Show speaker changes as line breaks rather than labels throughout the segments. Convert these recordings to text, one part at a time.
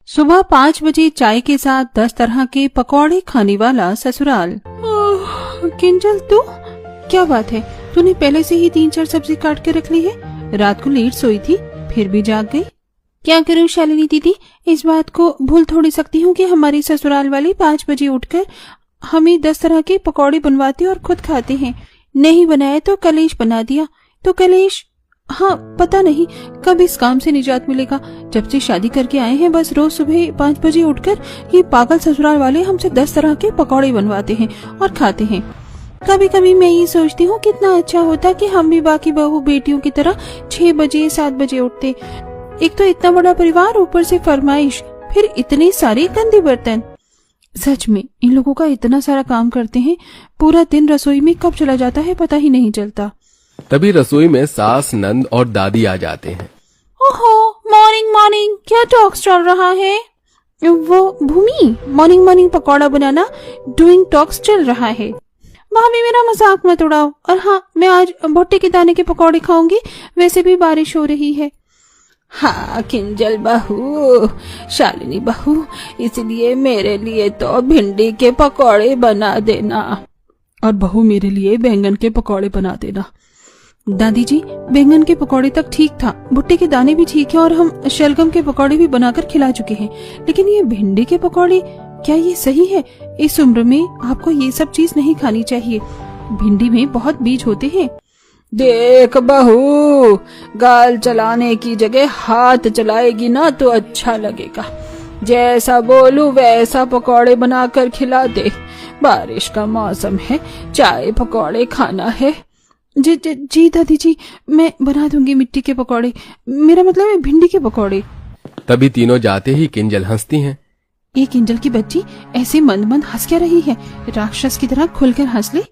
सुबह 5 बजे चाय के साथ 10 तरह के पकौड़े खाने वाला ससुराल। किंजल तू, क्या बात है, तूने पहले से ही 3-4 सब्जी काट के रख ली है? रात को लेट सोई थी फिर भी जाग गई। क्या करूं शालिनी दीदी, इस बात को भूल थोड़ी सकती हूँ कि हमारी ससुराल वाली 5 बजे उठकर हमें 10 तरह के पकौड़े बनवाते और खुद खाते हैं। नहीं बनाए तो कलेश बना दिया। तो कलेश, हाँ पता नहीं कब इस काम से निजात मिलेगा। जब से शादी करके आए हैं बस रोज सुबह 5 बजे उठकर ये पागल ससुराल वाले हमसे 10 तरह के पकौड़े बनवाते हैं और खाते हैं। कभी कभी मैं ये सोचती हूँ कितना अच्छा होता कि हम भी बाकी बहू बेटियों की तरह 6 बजे 7 बजे उठते। एक तो इतना बड़ा परिवार, ऊपर से फरमाइश, फिर इतने सारे गंदे बर्तन। सच में इन लोगों का इतना सारा काम करते हैं, पूरा दिन रसोई में कब चला जाता है पता ही नहीं चलता।
तभी रसोई में सास, नंद और दादी आ जाते हैं।
ओहो, मॉर्निंग मॉर्निंग, क्या टॉक्स चल रहा है? वो भूमि, मॉर्निंग मॉर्निंग पकौड़ा बनाना डूइंग टॉक्स चल रहा है। भाभी मेरा मजाक मत उड़ाओ। और हाँ, मैं आज भुट्टे के दाने के पकौड़े खाऊंगी, वैसे भी बारिश हो रही है। हाँ किंजल बहू, शालिनी बहू, इसलिए मेरे लिए तो भिंडी के पकौड़े बना देना और बहू मेरे लिए बैंगन के पकौड़े बना देना। दादी जी, बैंगन के पकौड़े तक ठीक था, भुट्टे के दाने भी ठीक है और हम शलगम के पकौड़े भी बनाकर खिला चुके हैं, लेकिन ये भिंडी के पकौड़े, क्या ये सही है? इस उम्र में आपको ये सब चीज नहीं खानी चाहिए। भिंडी में बहुत बीज होते हैं। देख बहू, गाल चलाने की जगह हाथ चलाएगी ना तो अच्छा लगेगा। जैसा बोलू वैसा पकौड़े बनाकर खिला दे। बारिश का मौसम है, चाय पकौड़े खाना है। जी दादी जी, मैं बना दूंगी मिट्टी के पकौड़े, मेरा मतलब है भिंडी के पकौड़े।
तभी तीनों जाते ही किंजल हंसती हैं।
ये किंजल की बच्ची ऐसे मंद मंद हंस क्या रही है? राक्षस की तरह खुलकर हंस ले।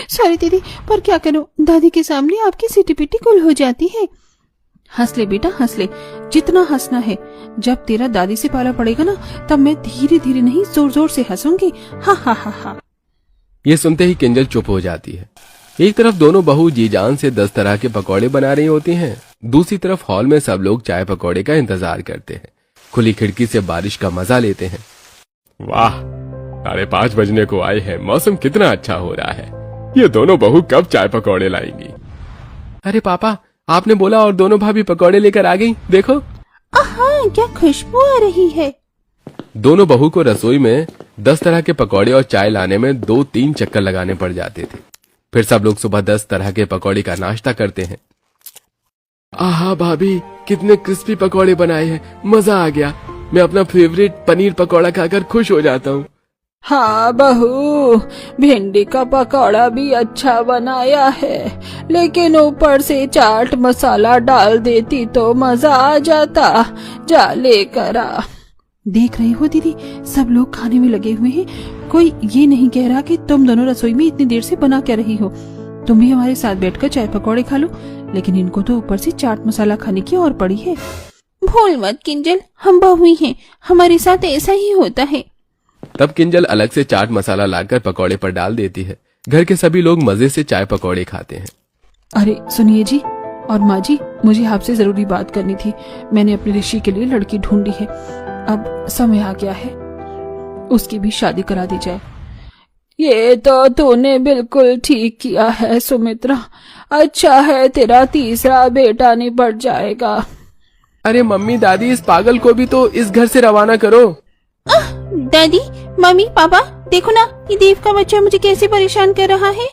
सॉरी दीदी, पर क्या करूं, दादी के सामने आपकी सीटी पीटी गुल हो जाती है। हंस ले बेटा, हंस ले, जितना हंसना है। जब तेरा दादी से पाला पड़ेगा ना, तब मैं धीरे धीरे नहीं जोर जोर से हंसूंगी। हा हा हा हा।
ये सुनते ही किंजल चुप हो जाती है। एक तरफ दोनों बहू जी जान से 10 तरह के पकौड़े बना रही होती हैं, दूसरी तरफ हॉल में सब लोग चाय पकौड़े का इंतजार करते हैं। खुली खिड़की से बारिश का मजा लेते हैं। वाह, 5:30 बजने को आए हैं, मौसम कितना अच्छा हो रहा है। ये दोनों बहू कब चाय पकौड़े लाएंगी? अरे पापा, आपने बोला और दोनों भाभी पकौड़े लेकर आ गई, देखो।
हाँ, क्या खुशबू आ रही है।
दोनों बहू को रसोई में 10 तरह के पकौड़े और चाय लाने में 2-3 चक्कर लगाने पड़ जाते थे। फिर सब लोग सुबह 10 तरह के पकौड़े का नाश्ता करते हैं। आहा भाभी, कितने क्रिस्पी पकौड़े बनाए हैं, मजा आ गया। मैं अपना फेवरेट पनीर पकौड़ा खाकर खुश हो जाता हूँ।
हाँ बहू, भिंडी का पकौड़ा भी अच्छा बनाया है, लेकिन ऊपर से चाट मसाला डाल देती तो मजा आ जाता। जा लेकर आ। देख रही हो दीदी, सब लोग खाने में लगे हुए हैं। कोई ये नहीं कह रहा कि तुम दोनों रसोई में इतनी देर से बना क्या रही हो। तुम भी हमारे साथ बैठकर चाय पकौड़े खा लो, लेकिन इनको तो ऊपर से चाट मसाला खाने की और पड़ी है। भूल मत किंजल, हम बहू ही हैं, हमारे साथ ऐसा ही होता है।
तब किंजल अलग से चाट मसाला लाकर पकौड़े पर डाल देती है। घर के सभी लोग मजे से चाय पकौड़े खाते हैं।
अरे सुनिए जी और माँ जी, मुझे आपसे जरूरी बात करनी थी। मैंने अपने ऋषि के लिए लड़की ढूंढी है, अब समय आ गया है, उसकी भी शादी करा दी जाए। ये तो तूने बिल्कुल ठीक किया है सुमित्रा, अच्छा है तेरा तीसरा बेटा निपट जाएगा।
अरे मम्मी दादी, इस पागल को भी तो इस घर से रवाना करो।
दादी, मम्मी, पापा, देखो ना, ये देव का बच्चा मुझे कैसे परेशान कर रहा है।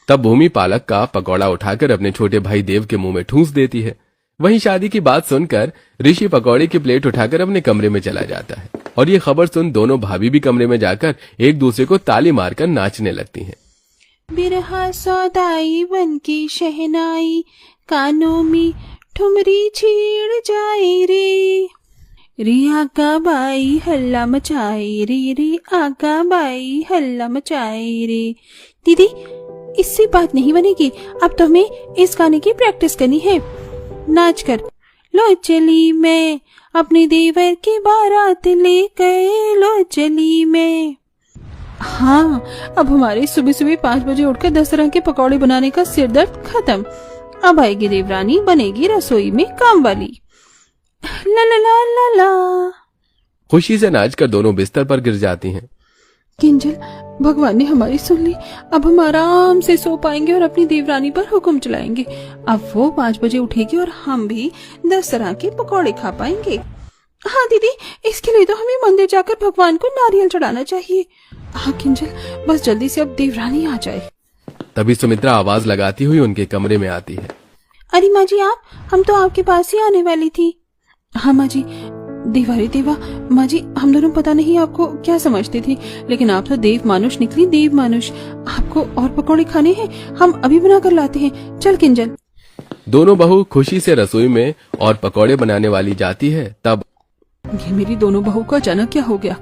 तब भूमि पालक का पकौड़ा उठाकर अपने छोटे भाई देव के मुंह में ठूंस देती है। वहीं शादी की बात सुनकर ऋषि पकौड़े की प्लेट उठाकर अपने कमरे में चला जाता है और ये खबर सुन दोनों भाभी भी कमरे में जाकर एक दूसरे को ताली मारकर नाचने लगती हैं।
बिरहा सौदाई बन की शहनाई, कानों में ठुमरी छेड़ जाए रे। रे आका बाई हल्ला मचाए रे आका बाई हल्ला मचाए रे। दीदी, इससे बात नहीं बनेगी, अब तो हमें इस गाने की प्रैक्टिस करनी है। नाच कर लो चली मैं, अपने देवर की बारात लेकर लो चली मैं। हाँ, अब हमारे सुबह सुबह 5 बजे उठकर 10 तरह के पकौड़े बनाने का सिरदर्द खत्म। अब आएगी देवरानी, बनेगी रसोई में काम वाली। ला ला ला ला ला।
खुशी से नाचकर दोनों बिस्तर पर गिर जाती हैं।
किंजल, भगवान ने हमारी सुन ली। अब हम आराम से सो पाएंगे और अपनी देवरानी पर हुक्म चलाएंगे। अब वो 5 बजे उठेगी और हम भी 10 तरह के पकौड़े खा पाएंगे। हाँ दीदी, इसके लिए तो हमें मंदिर जाकर भगवान को नारियल चढ़ाना चाहिए। हाँ किंजल, बस जल्दी से अब देवरानी आ जाए।
तभी सुमित्रा आवाज लगाती हुई उनके कमरे में आती है।
अरे माँ जी, आप, हम तो आपके पास ही आने वाली थी। हाँ माँ जी, देवा रे देवा। माँ जी, हम दोनों पता नहीं आपको क्या समझते थे, लेकिन आप तो देव मानुष निकली, देव मानुष। आपको और पकौड़े खाने हैं, हम अभी बना कर लाते हैं। चल किंजल।
दोनों बहू खुशी से रसोई में और पकौड़े बनाने वाली जाती है। तब
ये मेरी दोनों बहू का अचानक क्या हो गया?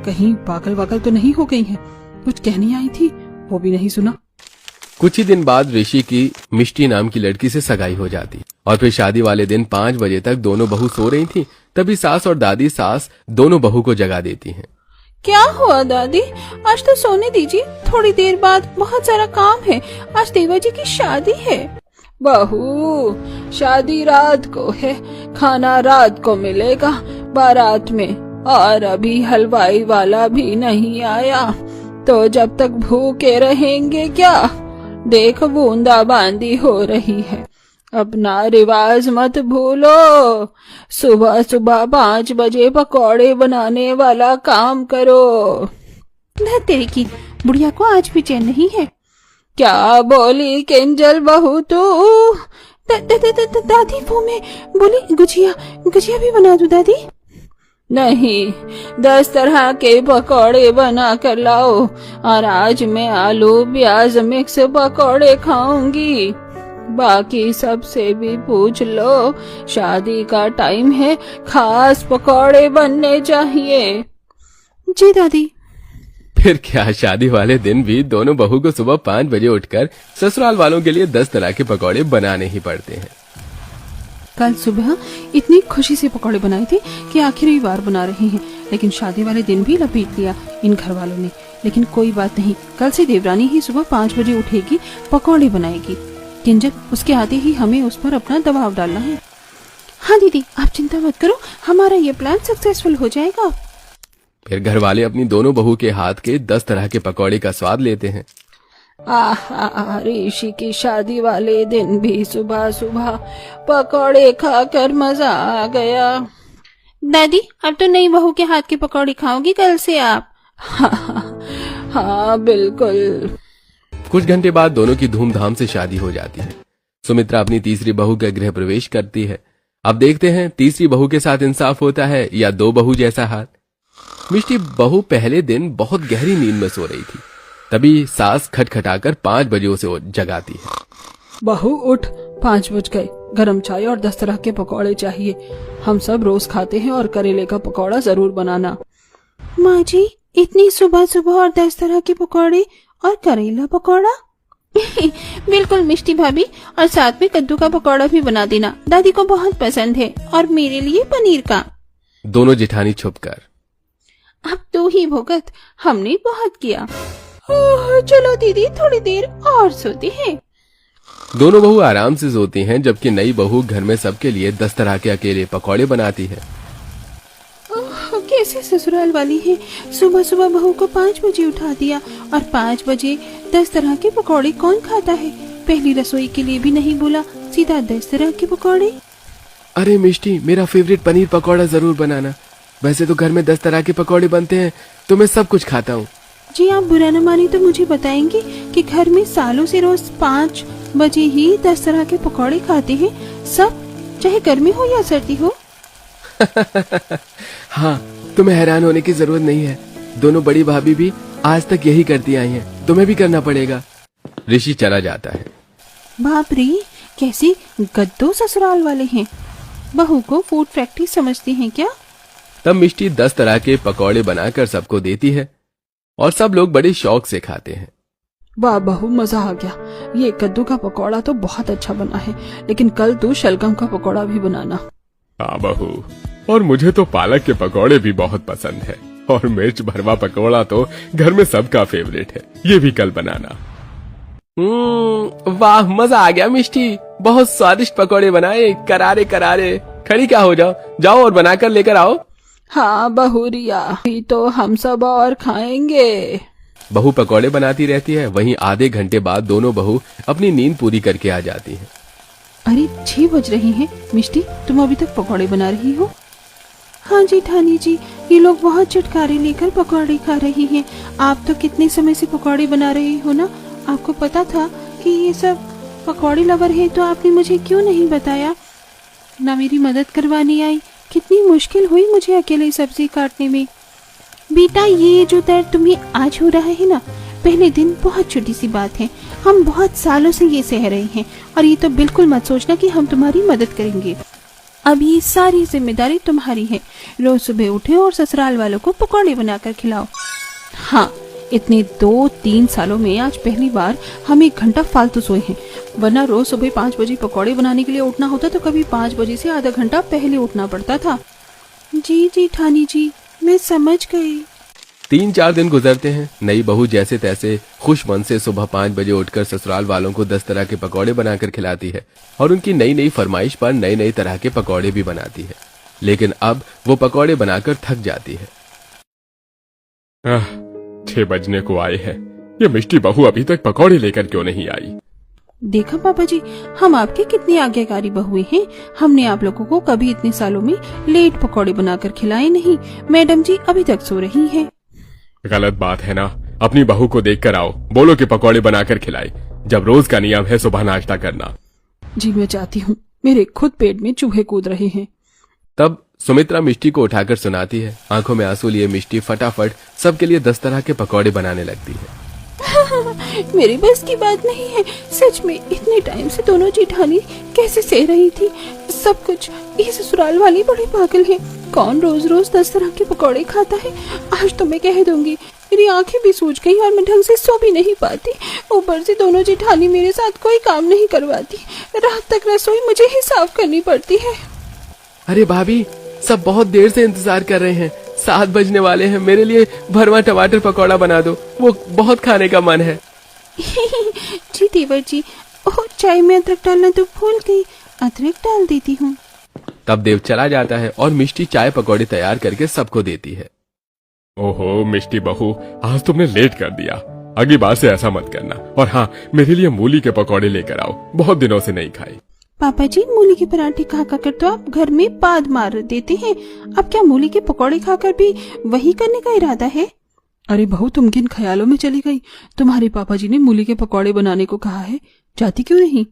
कहीं पागल वागल तो नहीं हो गई हैं? कुछ कहनी आई थी, वो भी नहीं सुना।
कुछ ही दिन बाद ऋषि की मिष्टी नाम की लड़की से सगाई हो जाती और फिर शादी वाले दिन 5 बजे तक दोनों बहू सो रही थी। तभी सास और दादी सास दोनों बहू को जगा देती हैं।
क्या हुआ दादी? आज तो सोने दीजिए, थोड़ी देर बाद बहुत सारा काम है। आज देवा जी की शादी है। बहू, शादी रात को है, खाना रात को मिलेगा बारात में, और अभी हलवाई वाला भी नहीं आया, तो जब तक भूखे रहेंगे क्या? देख, बूंदा बांदी हो रही है। अपना रिवाज मत भूलो। सुबह सुबह 5 बजे पकौड़े बनाने वाला काम करो। तेरे की बुढ़िया को आज भी चैन नहीं है। क्या बोली किंजल बहू तू? दादी, वो मैं बोली गुजिया भी बना दूं दादी? नहीं, 10 तरह के पकौड़े बना कर लाओ, और आज मैं आलू प्याज मिक्स पकौड़े खाऊंगी। बाकी सबसे भी पूछ लो, शादी का टाइम है, खास पकौड़े बनने चाहिए। जी दादी।
फिर क्या, शादी वाले दिन भी दोनों बहू को सुबह 5 बजे उठकर ससुराल वालों के लिए 10 तरह के पकौड़े बनाने ही पड़ते हैं।
कल सुबह इतनी खुशी से पकौड़े बनाए थे कि आखिरी बार बना रहे हैं, लेकिन शादी वाले दिन भी लपेट लिया इन घर वालों ने। लेकिन कोई बात नहीं, कल से देवरानी ही सुबह 5 बजे उठेगी, पकौड़े बनाएगी। किंजल, उसके आते ही हमें उस पर अपना दबाव डालना है। हाँ दीदी, आप चिंता मत करो, हमारा ये प्लान सक्सेसफुल हो जाएगा।
फिर घर वाले अपनी दोनों बहू के हाथ के 10 तरह के पकौड़े का स्वाद लेते हैं।
आहा, ऋषि की शादी वाले दिन भी सुबह सुबह पकौड़े खाकर मजा आ गया। दादी, अब तो नई बहू के हाथ के पकौड़े खाओगी कल से आप? हाँ बिल्कुल।
कुछ घंटे बाद दोनों की धूमधाम से शादी हो जाती है। सुमित्रा अपनी तीसरी बहू का गृह प्रवेश करती है। अब देखते हैं तीसरी बहू के साथ इंसाफ होता है या 2 बहू जैसा हाल। मिष्टी बहू पहले दिन बहुत गहरी नींद में सो रही थी। तभी सास खटखटाकर 5 बजे उसे जगाती है।
बहू उठ, 5 बज गए, गरम चाय और 10 तरह के पकौड़े चाहिए। हम सब रोज खाते हैं और करेले का पकौड़ा जरूर बनाना। माँ जी, इतनी सुबह सुबह और 10 तरह के पकौड़े और करेला पकौड़ा? बिल्कुल मिष्टी भाभी, और साथ में कद्दू का पकौड़ा भी बना देना, दादी को बहुत पसंद है, और मेरे लिए पनीर का।
दोनों जेठानी छुपकर,
अब तो ही भुगत, हमने बहुत किया। चलो दीदी, थोड़ी देर और सोते हैं।
दोनों बहू आराम से सोती हैं, जबकि नई बहू घर में सबके लिए 10 तरह के अकेले पकौड़े बनाती है।
कैसे ससुराल वाली है, सुबह सुबह बहू को 5 बजे उठा दिया, और 5 बजे 10 तरह के पकौड़े कौन खाता है? पहली रसोई के लिए भी नहीं बोला, सीधा 10 तरह के पकौड़े।
अरे मिष्टी, मेरा फेवरेट पनीर पकौड़ा जरूर बनाना। वैसे तो घर में 10 तरह के पकौड़े बनते हैं, तो मैं सब कुछ खाता हूँ।
जी, आप बुरा न माने तो मुझे बताएंगे कि घर में सालों से रोज 5 बजे ही 10 तरह के पकौड़े खाते हैं सब, चाहे गर्मी हो या सर्दी हो।
हाँ, तुम्हें हैरान होने की जरूरत नहीं है, दोनों बड़ी भाभी भी आज तक यही करती आई हैं, तुम्हें भी करना पड़ेगा। ऋषि चला जाता है।
बाप रे, कैसे गद्दो ससुराल वाले हैं, बहू को फूड फैक्ट्री समझती हैं क्या?
तब मिष्टी 10 तरह के पकौड़े बनाकर सबको देती है और सब लोग बड़े शौक से खाते हैं।
वाह बहू, मजा आ गया। ये कद्दू का पकौड़ा तो बहुत अच्छा बना है, लेकिन कल तू शलगम का पकौड़ा भी बनाना।
हाँ बहू, और मुझे तो पालक के पकौड़े भी बहुत पसंद है, और मिर्च भरवा पकौड़ा तो घर में सबका फेवरेट है, ये भी कल बनाना। वाह, मजा आ गया मिष्टी, बहुत स्वादिष्ट पकौड़े बनाए, करारे करारे। खड़ी क्या हो जाओ, जाओ और बनाकर लेकर आओ।
हाँ बहुरिया, अभी तो हम सब और खाएंगे।
बहू पकौड़े बनाती रहती है। वहीं आधे घंटे बाद दोनों बहू अपनी नींद पूरी करके आ जाती हैं।
अरे 6 बज रही हैं। मिष्टी, तुम अभी तक पकौड़े बना रही हो? हाँ जी ठानी जी, ये लोग बहुत चटकारे लेकर पकौड़े खा रही हैं। आप तो कितने समय से पकौड़े बना रही हो ना। आपको पता था कि ये सब पकौड़े लवर है, तो आपने मुझे क्यों नहीं बताया? ना मेरी मदद करवाने आई। कितनी मुश्किल हुई मुझे अकेले सब्जी काटने में। बेटा, ये जो दर्द तुम्हें आज हो रहा है ना, पहले दिन बहुत छोटी सी बात है। हम बहुत सालों से ये सह रहे हैं, और ये तो बिल्कुल मत सोचना कि हम तुम्हारी मदद करेंगे। अब ये सारी जिम्मेदारी तुम्हारी है। रोज सुबह उठे और ससुराल वालों को पकौड़े बनाकर खिलाओ। हाँ, इतने 2-3 सालों में आज पहली बार हम 1 घंटा फालतू सोए हैं, वरना रोज सुबह 5 बजे पकौड़े बनाने के लिए उठना होता तो कभी 5 बजे से आधा घंटा पहले उठना पड़ता था। जी जी ठानी जी, मैं समझ गई।
3-4 दिन गुजरते हैं। नई बहू जैसे तैसे खुश मन से सुबह 5 बजे उठकर ससुराल वालों को 10 तरह के पकौड़े बनाकर खिलाती है और उनकी नई नई फरमाइश पर नई नई तरह के पकौड़े भी बनाती है। लेकिन अब वो पकौड़े बनाकर थक जाती है। 6 बजने को आए हैं, ये मिष्टी बहू अभी तक पकौड़े लेकर क्यों नहीं आई?
देखा पापा जी, हम आपके कितनी आज्ञाकारी बहुए हैं। हमने आप लोगों को कभी इतने सालों में लेट पकौड़े बनाकर खिलाए नहीं। मैडम जी अभी तक सो रही हैं।
गलत बात है ना। अपनी बहू को देख कर आओ, बोलो कि पकौड़े बनाकर खिलाए, जब रोज का नियम है सुबह नाश्ता करना।
जी मैं चाहती हूँ, मेरे खुद पेट में चूहे कूद रहे हैं।
तब सुमित्रा मिष्टी को उठाकर सुनाती है। आंखों में आंसू लिए मिष्टी फटाफट सबके लिए 10 तरह के पकौड़े बनाने लगती है।
मेरी बस की बात नहीं है। सच में इतने टाइम से दोनों जेठानी कैसे सह रही थी सब कुछ। ये ससुराल वाली बड़े पागल हैं। कौन रोज रोज 10 तरह के पकौड़े खाता है? आज तो मैं कह दूंगी। मेरी आंखें भी सूज गई और मैं ढंग से सो भी नहीं पाती। ऊपर से दोनों जेठानी मेरे साथ कोई काम नहीं करवाती। रात तक रसोई मुझे ही साफ करनी पड़ती है।
अरे भाभी, सब बहुत देर से इंतजार कर रहे हैं। 7 बजने वाले हैं। मेरे लिए भरवा टमाटर पकौड़ा बना दो, वो बहुत खाने का मन है।
जी देवर जी, ओह चाय में अदरक डालना तो भूल गई। अदरक डाल देती हूँ।
तब देव चला जाता है और मिष्टी चाय पकौड़े तैयार करके सबको देती है। ओहो मिष्टी बहू, आज तुमने लेट कर दिया। अगली बार से ऐसा मत करना। और हाँ, मेरे लिए मूली के पकौड़े लेकर आओ, बहुत दिनों से नहीं खाए।
पापा जी, मूली के पराठे खाकर कर तो आप घर में पाद मार देते हैं। अब क्या मूली के पकौड़े खाकर भी वही करने का इरादा है? अरे बहू, तुम किन ख्यालों में चली गई? तुम्हारे पापा जी ने मूली के पकौड़े बनाने को कहा है, जाती क्यों नहीं?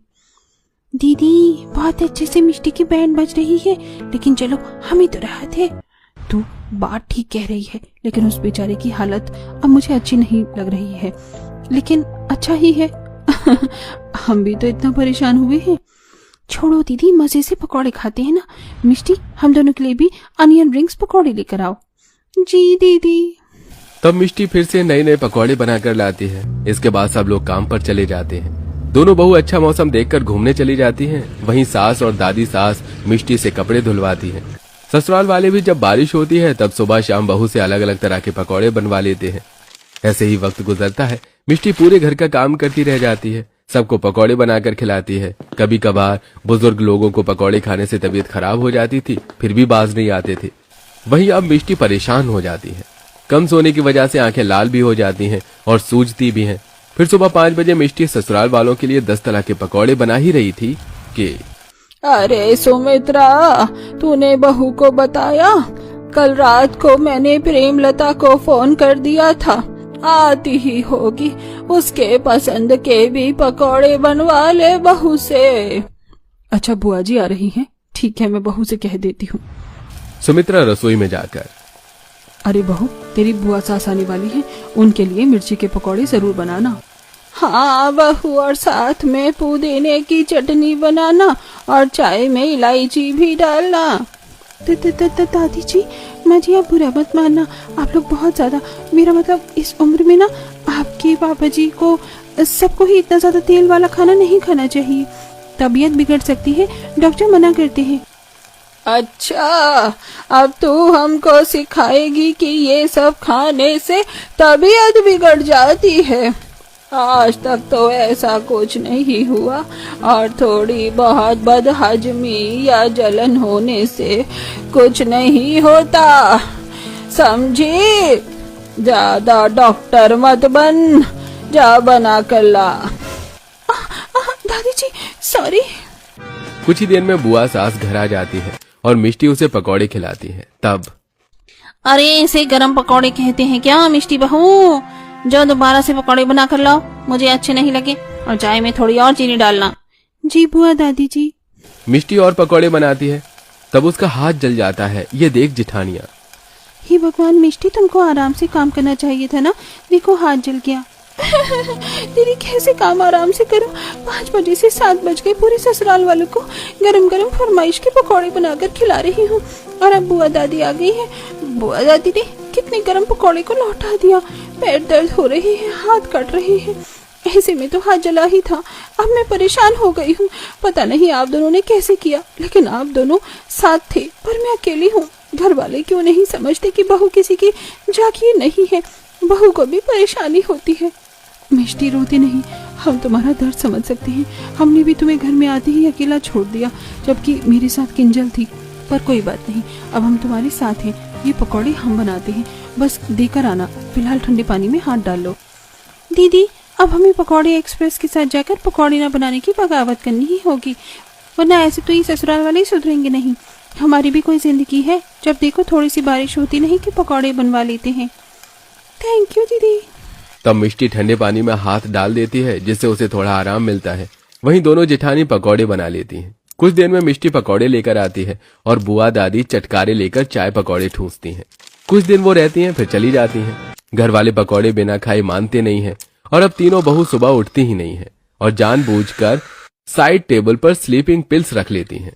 दीदी, बहुत अच्छे से मिष्टी की बैंड बज रही है, लेकिन चलो हम ही तो राहत है। तू बात ठीक कह रही है, लेकिन उस बेचारे की हालत अब मुझे अच्छी नहीं लग रही है। लेकिन अच्छा ही है। हम भी तो इतना परेशान हुए हैं। छोड़ो दीदी, मजे से पकौड़े खाते हैं ना। मिष्टी, हम दोनों के लिए भी अनियन रिंग्स पकौड़े लेकर आओ। जी दीदी।
तब मिष्टी फिर से नए नए पकौड़े बनाकर लाती है। इसके बाद सब लोग काम पर चले जाते हैं। दोनों बहू अच्छा मौसम देखकर घूमने चली जाती हैं। वहीं सास और दादी सास मिष्टी से कपड़े धुलवाती हैं। ससुराल वाले भी जब बारिश होती है तब सुबह शाम बहू से अलग अलग तरह के पकौड़े बनवा लेते हैं। ऐसे ही वक्त गुजरता है। मिष्टी पूरे घर का काम करती रह जाती है, सबको पकौड़े बनाकर खिलाती है। कभी कभार बुजुर्ग लोगों को पकौड़े खाने से तबीयत खराब हो जाती थी, फिर भी बाज नहीं आते थे। वहीं अब मिष्टी परेशान हो जाती है। कम सोने की वजह से आंखें लाल भी हो जाती हैं और सूजती भी हैं। फिर सुबह 5 बजे मिष्टी ससुराल वालों के लिए 10 तरह के पकौड़े बना ही रही थी कि
अरे सुमित्रा, तूने बहू को बताया? कल रात को मैंने प्रेमलता को फोन कर दिया था, आती ही होगी। उसके पसंद के भी पकौड़े बनवा ले बहू से। अच्छा बुआ जी आ रही हैं, ठीक है, मैं बहू से कह देती हूँ।
सुमित्रा रसोई में जाकर,
अरे बहू, तेरी बुआ सास आने वाली है, उनके लिए मिर्ची के पकौड़े जरूर बनाना। हाँ बहू, और साथ में पुदीने की चटनी बनाना और चाय में इलायची भी डालना। दादी जी, माँ जी, आप बुरा मत मानना। आप लोग बहुत ज्यादा, मेरा मतलब इस उम्र में ना आपके पापा जी को सबको ही इतना ज्यादा तेल वाला खाना नहीं खाना चाहिए, तबीयत बिगड़ सकती है, डॉक्टर मना करते हैं। अच्छा, अब तू हमको सिखाएगी कि ये सब खाने से तबीयत बिगड़ जाती है? आज तक तो ऐसा कुछ नहीं हुआ और थोड़ी बहुत बदहजमी या जलन होने से कुछ नहीं होता, समझी? ज्यादा डॉक्टर मत बन, जा बना कर ला। दादी जी सॉरी।
कुछ ही देर में बुआ सास घर आ जाती है और मिष्टी उसे पकौड़े खिलाती है। तब
अरे इसे गरम पकौड़े कहते हैं क्या मिष्टी बहू? जो दोबारा से पकौड़े बना कर लाओ, मुझे अच्छे नहीं लगे, और चाय में थोड़ी और चीनी डालना। जी बुआ दादी जी।
मिष्टी और पकौड़े बनाती है। तब उसका हाथ जल जाता है। ये देख जिठानिया।
हे भगवान मिष्टी, तुमको आराम से काम करना चाहिए था ना, देखो हाथ जल गया। दीदी कैसे काम आराम से करूं? 5 बजे से 7 बज गए, पूरे ससुराल वालों को गरम गरम फरमाइश के पकौड़े बनाकर खिला रही हूँ और अब बुआ दादी आ गई है। बुआ दादी ने कितने गरम पकौड़े को लौटा दिया। पैर दर्द हो रहे हैं, हाथ कट रहे हैं, ऐसे में तो हाथ जला ही था। अब मैं परेशान हो गई हूँ, पता नहीं आप दोनों ने कैसे किया, लेकिन आप दोनों साथ थे पर मैं अकेली हूँ। घर वाले क्यों नहीं समझते कि बहू किसी की जागीर नहीं है, बहू को भी परेशानी होती है। मिष्टी रोती नहीं, हम तुम्हारा दर्द समझ सकते हैं। हमने भी तुम्हें घर में आते ही अकेला छोड़ दिया, जबकि मेरे साथ किंजल थी, पर कोई बात नहीं, अब हम तुम्हारे साथ हैं। ये पकौड़े हम बनाते हैं, बस देकर आना। फिलहाल ठंडे पानी में हाथ डाल लो। दीदी अब हमें पकौड़े एक्सप्रेस के साथ जाकर पकौड़े न बनाने की बगावत करनी ही होगी, वरना ऐसे तो ये ससुराल वाले सुधरेंगे नहीं। हमारी भी कोई जिंदगी है, जब देखो थोड़ी सी बारिश होती नहीं कि पकौड़े बनवा लेते हैं। थैंक यू दीदी।
तब मिष्टी ठंडे पानी में हाथ डाल देती है, जिससे उसे थोड़ा आराम मिलता है। वहीं दोनों जेठानी पकौड़े बना लेती हैं। कुछ देर में मिष्टी पकौड़े लेकर आती है और बुआ दादी चटकारे लेकर चाय पकौड़े ठूंसती हैं। कुछ दिन वो रहती हैं, फिर चली जाती हैं। घर वाले पकौड़े बिना खाए मानते नहीं हैं और अब तीनों बहू सुबह उठती ही नहीं है और जानबूझकर साइड टेबल पर स्लीपिंग पिल्स रख लेती हैं।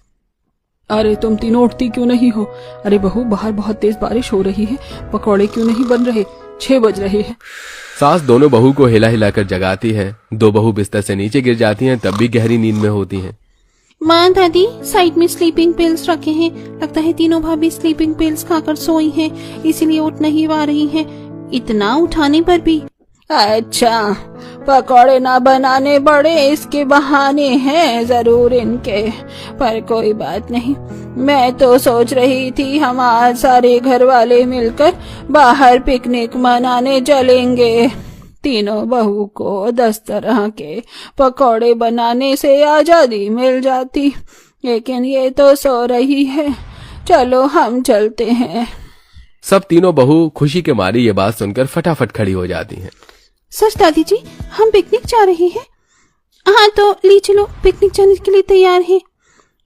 अरे तुम तीनों उठती क्यों नहीं हो? अरे बहू बाहर बहुत तेज बारिश हो रही है, पकौड़े क्यों नहीं बन रहे? 6 बज रहे हैं।
सास दोनों बहू को हिला हिलाकर जगाती है। दो बहू बिस्तर से नीचे गिर जाती हैं, तब भी गहरी नींद में होती हैं।
माँ दादी साइड में स्लीपिंग पिल्स रखे हैं, लगता है तीनों भाभी स्लीपिंग पिल्स खाकर सोई हैं, इसीलिए उठ नहीं पा रही हैं, इतना उठाने पर भी। अच्छा पकौड़े ना बनाने पड़े इसके बहाने हैं जरूर इनके, पर कोई बात नहीं। मैं तो सोच रही थी हम आज सारे घर वाले मिलकर बाहर पिकनिक मनाने चलेंगे। तीनों बहू को 10 तरह के पकौड़े बनाने से आजादी मिल जाती, लेकिन ये तो सो रही है। चलो हम चलते हैं।
सब तीनों बहू खुशी के मारे ये बात सुनकर फटाफट खड़ी हो जाती हैं।
सच दादी जी, हम पिकनिक जा रहे हैं? हाँ तो ली चलो, पिकनिक जाने के लिए तैयार हैं।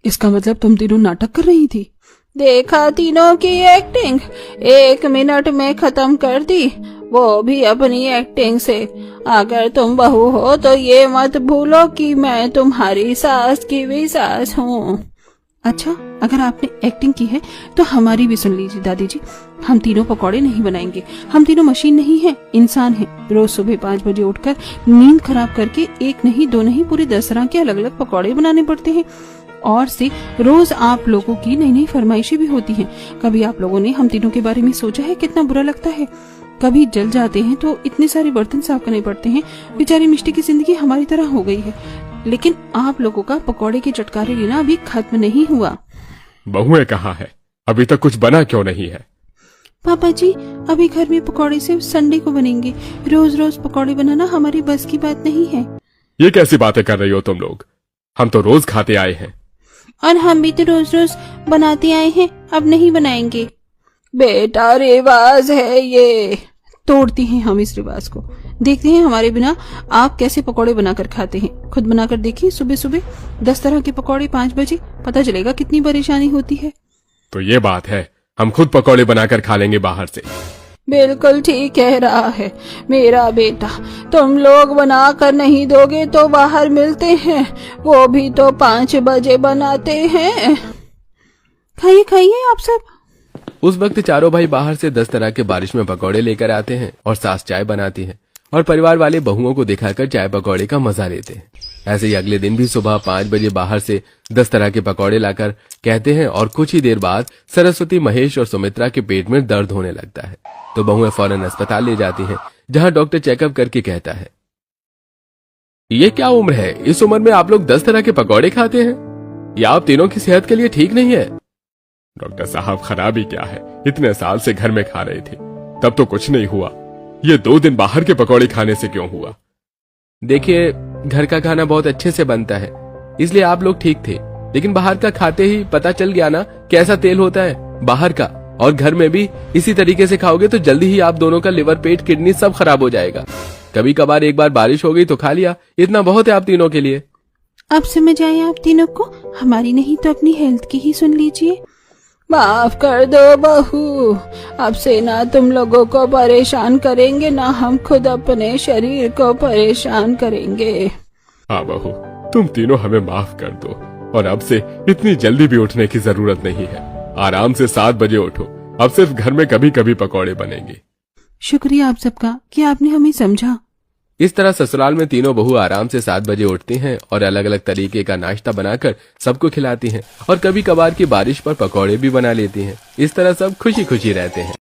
इसका मतलब तुम तीनों नाटक कर रही थी? देखा तीनों की एक्टिंग, 1 मिनट में खत्म कर दी, वो भी अपनी एक्टिंग से। अगर तुम बहू हो तो ये मत भूलो कि मैं तुम्हारी सास की भी सास हूँ। अच्छा अगर आपने एक्टिंग की है तो हमारी भी सुन लीजिए दादी जी, हम तीनों पकौड़े नहीं बनाएंगे। हम तीनों मशीन नहीं है, इंसान है। रोज सुबह 5 बजे उठकर नींद खराब करके 1 नहीं 2 नहीं पूरे 10 तरह के अलग अलग पकौड़े बनाने पड़ते हैं, और से रोज आप लोगों की नई नई फरमाइशें भी होती हैं। कभी आप लोगों ने हम तीनों के बारे में सोचा है कितना बुरा लगता है? कभी जल जाते हैं तो इतने सारे बर्तन साफ करने पड़ते हैं। बेचारी मिष्टी की जिंदगी हमारी तरह हो गई है, लेकिन आप लोगों का पकौड़े के चटकारे लेना अभी खत्म नहीं हुआ।
बहुएं कहाँ है? अभी तक कुछ बना क्यों नहीं है?
पापा जी अभी घर में पकौड़े सिर्फ संडे को बनेंगे, रोज रोज पकौड़े बनाना हमारी बस की बात नहीं है।
ये कैसी बातें कर रही हो तुम लोग? हम तो रोज खाते आए हैं।
और हम भी तो रोज रोज बनाते आए हैं, अब नहीं बनाएंगे। बेटा रिवाज है ये, तोड़ती हैं हम इस रिवाज को। देखते हैं हमारे बिना आप कैसे पकौड़े बनाकर खाते हैं। खुद बनाकर देखिए, सुबह सुबह 10 तरह के पकौड़े 5 बजे, पता चलेगा कितनी परेशानी होती है।
तो ये बात है, हम खुद पकौड़े बनाकर खा लेंगे बाहर से।
बिल्कुल ठीक कह रहा है मेरा बेटा, तुम लोग बना कर नहीं दोगे तो बाहर मिलते हैं, वो भी तो 5 बजे बनाते हैं। खाइए खाइए आप सब।
उस वक्त चारों भाई बाहर से 10 तरह के बारिश में पकौड़े लेकर आते हैं और सास चाय बनाती है और परिवार वाले बहुओं को दिखाकर चाय पकौड़े का मजा लेते हैं। ऐसे ही अगले दिन भी सुबह 5 बजे बाहर से 10 तरह के पकौड़े लाकर कहते हैं और कुछ ही देर बाद सरस्वती, महेश और सुमित्रा के पेट में दर्द होने लगता है, तो बहुएं फौरन अस्पताल ले जाती हैं, जहां डॉक्टर चेकअप करके कहता है ये क्या उम्र है, इस उम्र में आप लोग 10 तरह के पकौड़े खाते हैं? या आप तीनों की सेहत के लिए ठीक नहीं है?
डॉक्टर साहब, खराबी क्या है, इतने साल से घर में खा रहे थे, तब तो कुछ नहीं हुआ, ये 2 दिन बाहर के पकौड़े खाने से क्यों हुआ?
देखिए, घर का खाना बहुत अच्छे से बनता है, इसलिए आप लोग ठीक थे। लेकिन बाहर का खाते ही पता चल गया ना कैसा तेल होता है बाहर का, और घर में भी इसी तरीके से खाओगे तो जल्दी ही आप दोनों का लिवर, पेट, किडनी सब खराब हो जाएगा। कभी कभार एक बार बारिश हो गई तो खा लिया, इतना बहुत है आप तीनों के लिए।
अब समझ आए आप तीनों को, हमारी नहीं तो अपनी हेल्थ की ही सुन लीजिए। माफ कर दो बहू, अब से ना तुम लोगों को परेशान करेंगे, ना हम खुद अपने शरीर को परेशान करेंगे।
हाँ बहू, तुम तीनों हमें माफ कर दो, और अब से इतनी जल्दी भी उठने की जरूरत नहीं है। आराम से 7 बजे उठो, अब सिर्फ घर में कभी कभी पकौड़े बनेंगे।
शुक्रिया आप सबका कि आपने हमें समझा।
इस तरह ससुराल में तीनों बहू आराम से 7 बजे उठती हैं और अलग अलग तरीके का नाश्ता बनाकर सबको खिलाती हैं, और कभी कभार की बारिश पर पकौड़े भी बना लेती हैं। इस तरह सब खुशी खुशी रहते हैं।